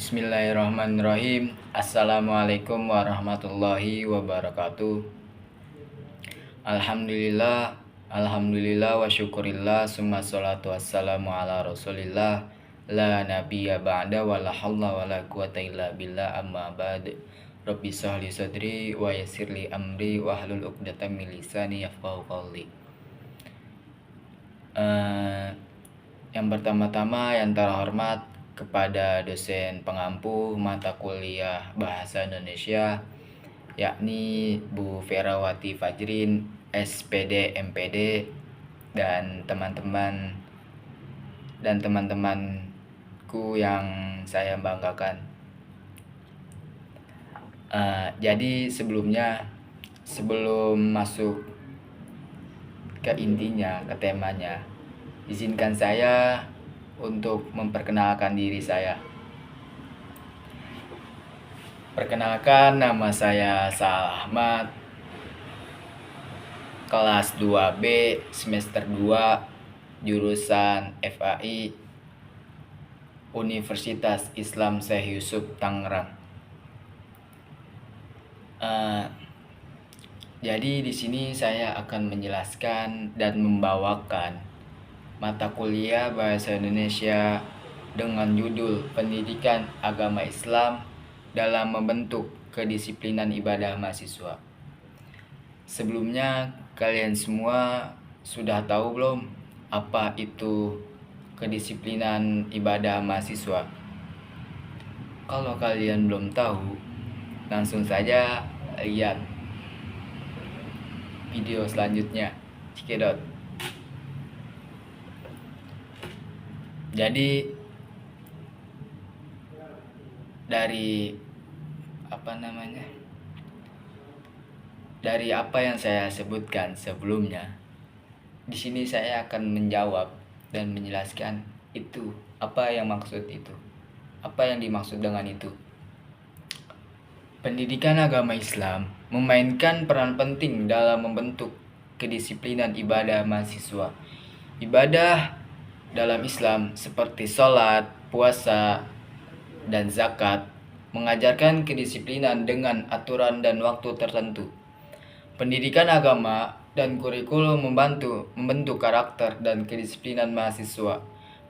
Bismillahirrahmanirrahim. Assalamualaikum warahmatullahi wabarakatuh. Alhamdulillah wa syukurillah, summa salatu wassalamu ala rasulillah, la nabiyya ba'da wa la hawla wa la quwata illa billah, amma ba'd. Rabbi shrahli sadri wa yassirli amri wa hlul 'uqdatam min lisani yafqahu qawli. Yang pertama-tama yang terhormat kepada dosen pengampu mata kuliah Bahasa Indonesia, yakni Bu Ferawati Fajrin, SPD MPD, dan teman-temanku yang saya banggakan. Jadi sebelum masuk ke intinya, ke temanya, izinkan saya untuk memperkenalkan diri saya. Perkenalkan, nama saya Salah Ahmad, kelas 2B, semester 2, jurusan FAI, Universitas Islam Syekh Yusuf, Tangerang. Jadi di sini saya akan menjelaskan dan membawakan mata kuliah Bahasa Indonesia dengan judul Pendidikan Agama Islam dalam Membentuk Kedisiplinan Ibadah Mahasiswa. Sebelumnya, kalian semua sudah tahu belum apa itu kedisiplinan ibadah mahasiswa? Kalau kalian belum tahu, langsung saja lihat video selanjutnya. Cekidot. Jadi dari apa yang saya sebutkan sebelumnya, di sini saya akan menjawab dan menjelaskan itu, apa yang dimaksud dengan itu. Pendidikan agama Islam memainkan peran penting dalam membentuk kedisiplinan ibadah mahasiswa. Ibadah dalam Islam seperti sholat, puasa, dan zakat mengajarkan kedisiplinan dengan aturan dan waktu tertentu. Pendidikan agama dan kurikulum membentuk karakter dan kedisiplinan mahasiswa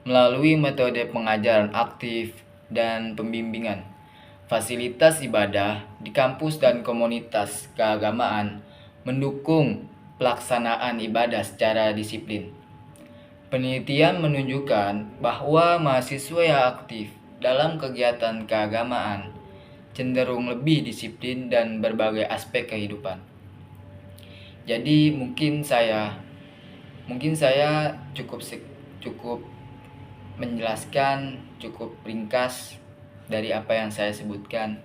melalui metode pengajaran aktif dan pembimbingan. Fasilitas ibadah di kampus dan komunitas keagamaan mendukung pelaksanaan ibadah secara disiplin. Penelitian menunjukkan bahwa mahasiswa yang aktif dalam kegiatan keagamaan cenderung lebih disiplin dan berbagai aspek kehidupan. Jadi mungkin saya cukup menjelaskan, cukup ringkas dari apa yang saya sebutkan.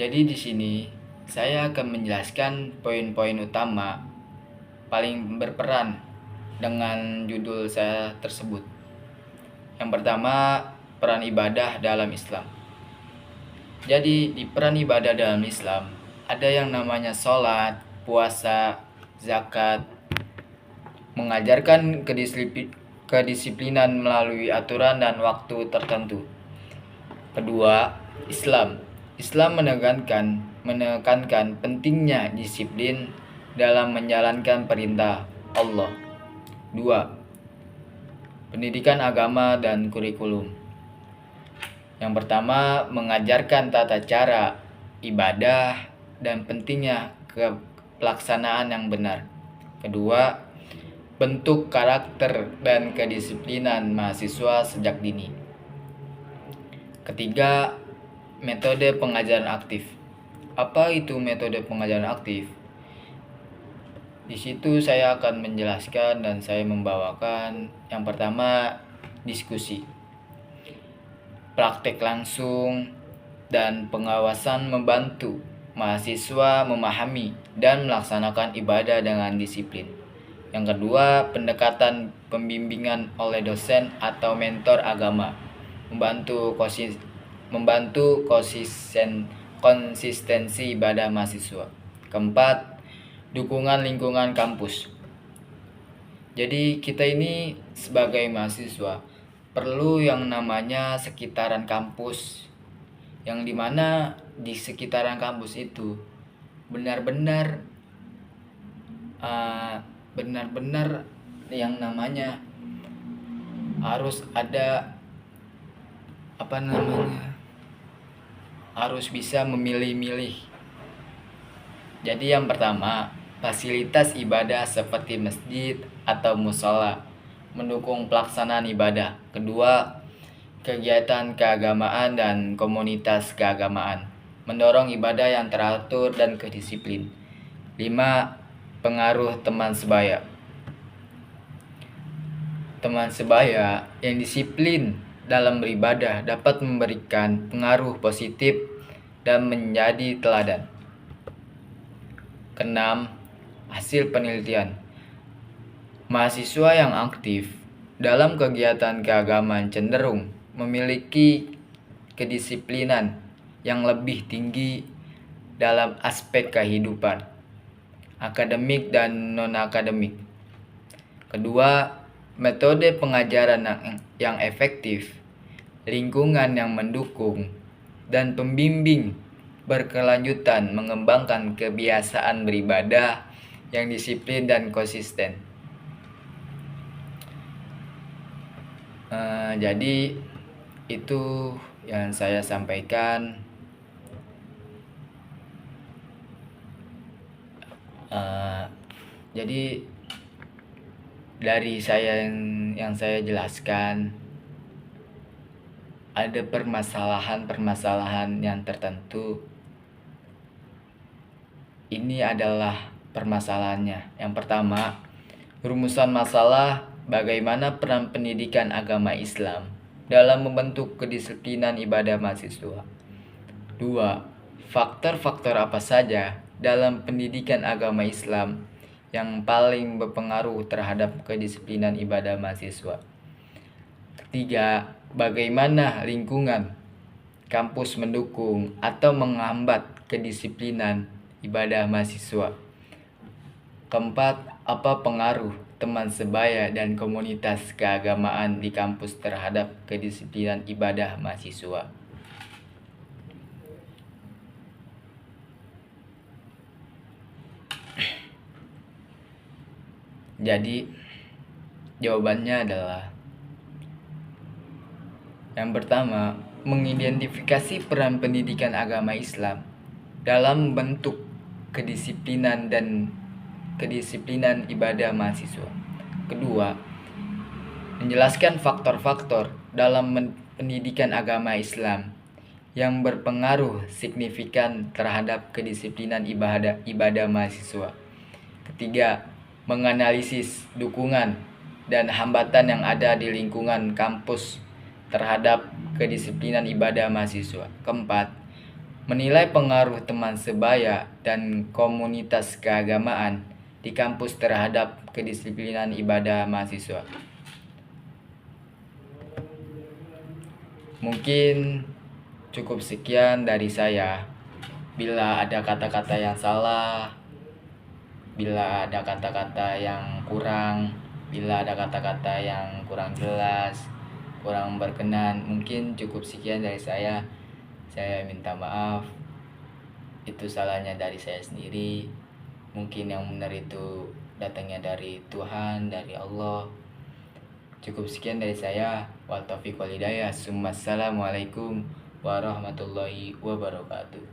Jadi di sini saya akan menjelaskan poin-poin utama paling berperan dengan judul saya tersebut. Yang pertama, peran ibadah dalam Islam. Jadi di peran ibadah dalam Islam ada yang namanya sholat, puasa, zakat, mengajarkan kedisiplinan melalui aturan dan waktu tertentu. Kedua, Islam menekankan pentingnya disiplin dalam menjalankan perintah Allah. 2. Pendidikan agama dan kurikulum. Yang pertama, mengajarkan tata cara ibadah dan pentingnya pelaksanaan yang benar. Kedua, bentuk karakter dan kedisiplinan mahasiswa sejak dini. Ketiga, metode pengajaran aktif. Apa itu metode pengajaran aktif? Di situ saya akan menjelaskan dan saya membawakan yang pertama, diskusi, praktek langsung, dan pengawasan membantu mahasiswa memahami dan melaksanakan ibadah dengan disiplin. Yang kedua, pendekatan pembimbingan oleh dosen atau mentor agama, membantu konsistensi ibadah mahasiswa. Keempat, dukungan lingkungan kampus. Jadi kita ini sebagai mahasiswa perlu yang namanya sekitaran kampus, yang dimana di sekitaran kampus itu benar-benar benar-benar yang namanya harus ada apa namanya harus bisa memilih-milih. Jadi yang pertama, fasilitas ibadah seperti masjid atau musola mendukung pelaksanaan ibadah. Kedua, kegiatan keagamaan dan komunitas keagamaan mendorong ibadah yang teratur dan kedisiplin. 5. Pengaruh teman sebaya. Teman sebaya yang disiplin dalam beribadah dapat memberikan pengaruh positif dan menjadi teladan. Keenam, hasil penelitian. Mahasiswa yang aktif dalam kegiatan keagamaan cenderung memiliki kedisiplinan yang lebih tinggi dalam aspek kehidupan, akademik dan non-akademik. Kedua, metode pengajaran yang efektif, lingkungan yang mendukung, dan pembimbing berkelanjutan mengembangkan kebiasaan beribadah yang disiplin dan konsisten. Jadi itu yang saya sampaikan. Jadi dari saya yang saya jelaskan, ada permasalahan-permasalahan yang tertentu. Ini adalah permasalahannya. Yang pertama, rumusan masalah bagaimana peran pendidikan agama Islam dalam membentuk kedisiplinan ibadah mahasiswa. 2. Faktor-faktor apa saja dalam pendidikan agama Islam yang paling berpengaruh terhadap kedisiplinan ibadah mahasiswa. 3. Bagaimana lingkungan kampus mendukung atau menghambat kedisiplinan ibadah mahasiswa. 4. Apa pengaruh teman sebaya dan komunitas keagamaan di kampus terhadap kedisiplinan ibadah mahasiswa. Jadi jawabannya adalah yang pertama, mengidentifikasi peran pendidikan agama Islam dalam membentuk kedisiplinan ibadah mahasiswa. Kedua, menjelaskan faktor-faktor dalam pendidikan agama Islam yang berpengaruh signifikan terhadap kedisiplinan ibadah mahasiswa. Ketiga, menganalisis dukungan dan hambatan yang ada di lingkungan kampus terhadap kedisiplinan ibadah mahasiswa. Keempat, menilai pengaruh teman sebaya dan komunitas keagamaan di kampus terhadap kedisiplinan ibadah mahasiswa. Mungkin cukup sekian dari saya. Bila ada kata-kata yang salah, bila ada kata-kata yang kurang, bila ada kata-kata yang kurang jelas, kurang berkenan, mungkin cukup sekian dari saya. Saya minta maaf. Itu salahnya dari saya sendiri. Mungkin yang benar itu datangnya dari Tuhan, dari Allah. Cukup sekian dari saya. Wal taufiq wal hidayah. Assalamualaikum warahmatullahi wabarakatuh.